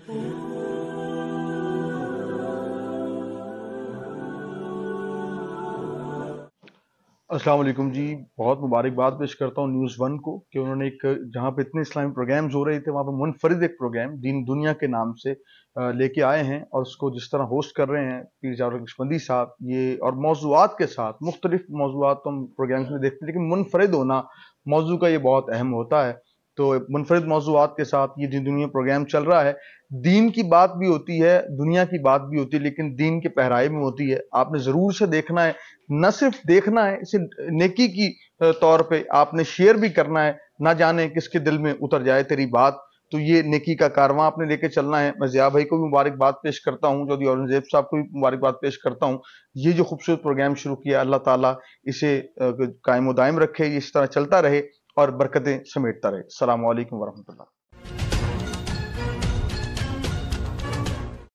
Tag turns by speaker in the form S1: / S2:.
S1: अस्सलाम वालेकुम जी। बहुत मुबारकबाद पेश करता हूँ न्यूज़ वन को कि उन्होंने एक जहाँ पे इतने इस्लामी प्रोग्राम्स हो रहे थे वहाँ पे मुनफरिद एक प्रोग्राम दीन दुनिया के नाम से लेके आए हैं, और उसको जिस तरह होस्ट कर रहे हैं पीर जावेद नक्शबंदी साहब, ये और मौज़ूआत के साथ मुख्तलिफ मौज़ूआत तो हम प्रोग्राम्स में देखते हैं, लेकिन मुनफरिद होना मौजू का ये बहुत अहम होता है। तो मुनफरिद मौज़ूआत के साथ ये दीन दुनिया प्रोग्राम चल रहा है। दीन की बात भी होती है, दुनिया की बात भी होती है, लेकिन दीन के पहराए में होती है। आपने ज़रूर से देखना है, न सिर्फ देखना है, इसे नेकी की तौर पे आपने शेयर भी करना है। ना जाने किसके दिल में उतर जाए तेरी बात, तो ये नेकी का कारवां आपने लेके चलना है। मैं ज़िया भाई को भी मुबारकबाद पेश करता हूँ, चौधरी औरंगज़ेब साहब को भी मुबारकबाद पेश करता हूँ। ये जो खूबसूरत प्रोग्राम शुरू किया, अल्लाह ताला इसे कायम व दायम रखे, ये इस तरह चलता रहे और बरकतें समेटता रहे। अस्सलामु अलैकुम वरहमतुल्लाह।